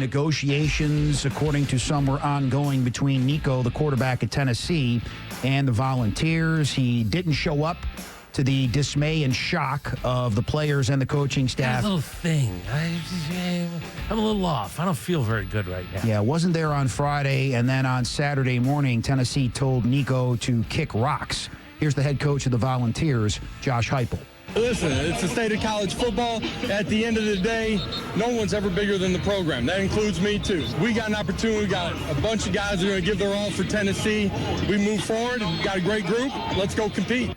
negotiations, according to some, were ongoing between Nico, the quarterback at Tennessee, and the Volunteers. He didn't show up, to the dismay and shock of the players and the coaching staff. That little thing. I'm a little off. I don't feel very good right now. Yeah, wasn't there on Friday, and then on Saturday morning, Tennessee told Nico to kick rocks. Here's the head coach of the Volunteers, Josh Heupel. Listen, it's the state of college football. At the end of the day, no one's ever bigger than the program. That includes me, too. We got an opportunity. We got a bunch of guys that are going to give their all for Tennessee. We move forward. We've got a great group. Let's go compete.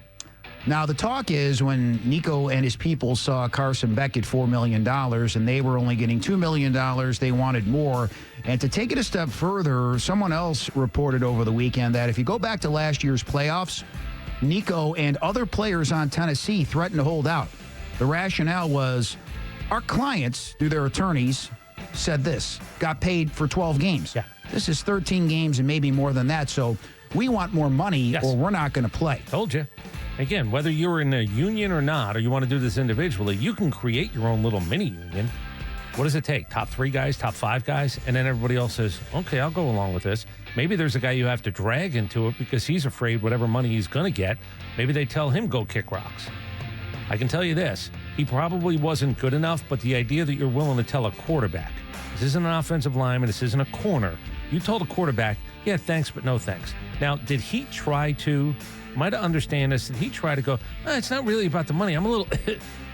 Now, the talk is when Nico and his people saw Carson Beck get $4 million and they were only getting $2 million, they wanted more. And to take it a step further, someone else reported over the weekend that if you go back to last year's playoffs, Nico and other players on Tennessee threatened to hold out. The rationale was our clients, through their attorneys, said this, got paid for 12 games. Yeah. This is 13 games and maybe more than that, so we want more money or we're not going to play. Told you. Again, whether you're in a union or not, or you want to do this individually, you can create your own little mini union. What does it take? Top 3 guys, top 5 guys? And then everybody else says, okay, I'll go along with this. Maybe there's a guy you have to drag into it because he's afraid whatever money he's going to get, maybe they tell him go kick rocks. I can tell you this, he probably wasn't good enough, but the idea that you're willing to tell a quarterback, this isn't an offensive lineman, this isn't a corner. You told a quarterback, yeah, thanks, but no thanks. Now, did he try to... Might understand this. Did he try to go, it's not really about the money. I'm a little...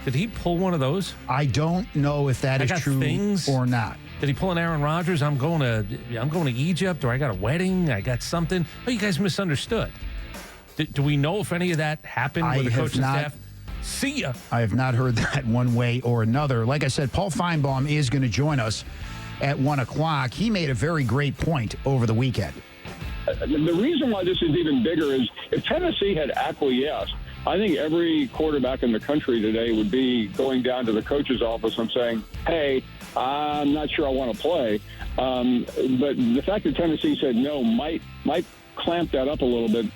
Did he pull one of those? I don't know if that is true or not. Did he pull an Aaron Rodgers? I'm going to Egypt, or I got a wedding, I got something. Oh, you guys misunderstood. Do we know if any of that happened with the coaching staff? See ya. I have not heard that one way or another. Like I said, Paul Feinbaum is going to join us at 1 o'clock. He made a very great point over the weekend. The reason why this is even bigger is if Tennessee had acquiesced, I think every quarterback in the country today would be going down to the coach's office and saying, hey, I'm not sure I want to play. But the fact that Tennessee said no might clamp that up a little bit.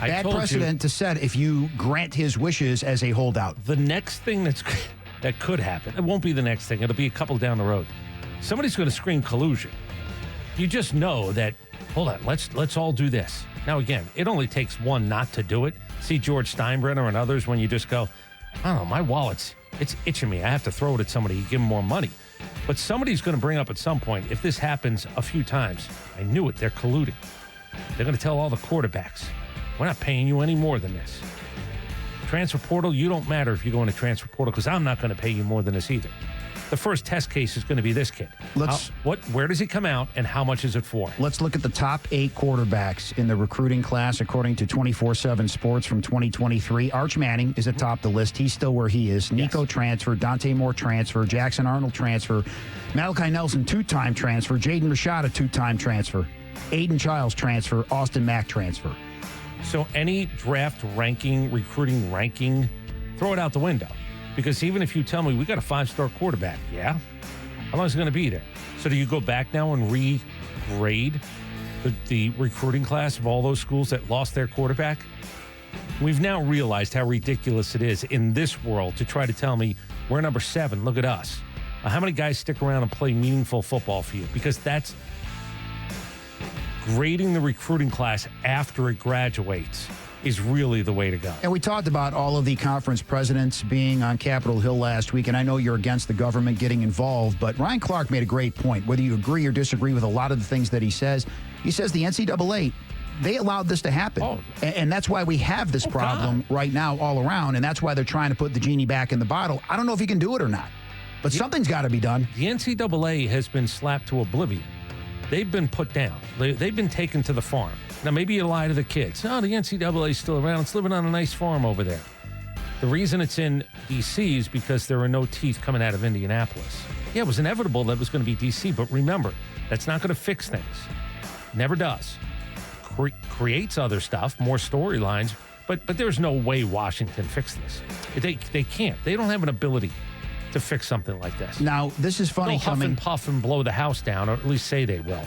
Bad precedent to set if you grant his wishes as a holdout. The next thing that could happen, it won't be the next thing, it'll be a couple down the road. Somebody's going to scream collusion. You just know that, hold on, let's all do this. Now, again, it only takes one not to do it. See George Steinbrenner and others when you just go, I don't know, my wallet's, it's itching me. I have to throw it at somebody, give them more money. But somebody's going to bring up at some point, if this happens a few times, I knew it, they're colluding. They're going to tell all the quarterbacks, we're not paying you any more than this. Transfer portal, you don't matter if you go into transfer portal because I'm not going to pay you more than this either. The first test case is going to be this kid. Where does he come out, and how much is it for? Let's look at the top 8 quarterbacks in the recruiting class, according to 24/7 Sports from 2023. Arch Manning is atop the list. He's still where he is. Nico transfer, Dante Moore transfer, Jackson Arnold transfer, Malachi Nelson 2-time transfer, Jaden Rashada 2-time transfer, Aiden Childs transfer, Austin Mack transfer. So any draft ranking, recruiting ranking, throw it out the window. Because even if you tell me we got a 5-star quarterback, yeah? How long is it going to be there? So do you go back now and regrade the recruiting class of all those schools that lost their quarterback? We've now realized how ridiculous it is in this world to try to tell me we're number 7, look at us. How many guys stick around and play meaningful football for you? Because that's grading the recruiting class after it graduates is really the way to go. And we talked about all of the conference presidents being on Capitol Hill last week, and I know you're against the government getting involved, but Ryan Clark made a great point. Whether you agree or disagree with a lot of the things that he says the NCAA, they allowed this to happen. Oh. And that's why we have this problem right now all around, and that's why they're trying to put the genie back in the bottle. I don't know if he can do it or not, but something's got to be done. The NCAA has been slapped to oblivion. They've been put down. They've been taken to the farm. Now, maybe you lie to the kids. Oh, the NCAA is still around. It's living on a nice farm over there. The reason it's in D.C. is because there are no teeth coming out of Indianapolis. Yeah, it was inevitable that it was going to be D.C., but remember, that's not going to fix things. Never does. Creates other stuff, more storylines, but there's no way Washington fixed this. They can't. They don't have an ability to fix something like this. Now, this is funny. They'll huff and puff and blow the house down, or at least say they will.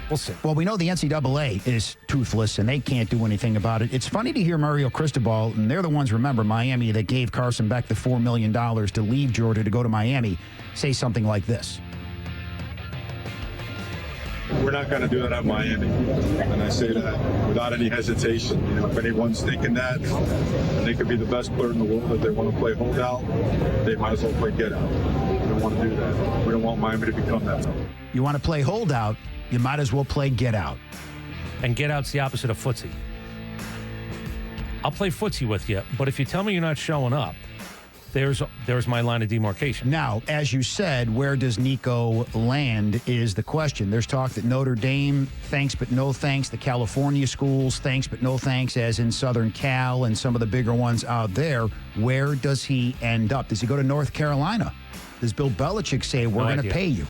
We'll see. Well, we know the NCAA is toothless, and they can't do anything about it. It's funny to hear Mario Cristobal, and they're the ones, remember, Miami, that gave Carson Beck the $4 million to leave Georgia to go to Miami, say something like this. We're not going to do that at Miami. And I say that without any hesitation. You know, if anyone's thinking that, and they could be the best player in the world, if they want to play holdout, they might as well play get out. We don't want to do that. We don't want Miami to become that. You want to play holdout, you might as well play get out. And get out's the opposite of footsie. I'll play footsie with you, but if you tell me you're not showing up, there's my line of demarcation. Now, as you said, where does Nico land is the question. There's talk that Notre Dame, thanks but no thanks. The California schools, thanks but no thanks, as in Southern Cal and some of the bigger ones out there. Where does he end up? Does he go to North Carolina? Does Bill Belichick say, we're going to pay you?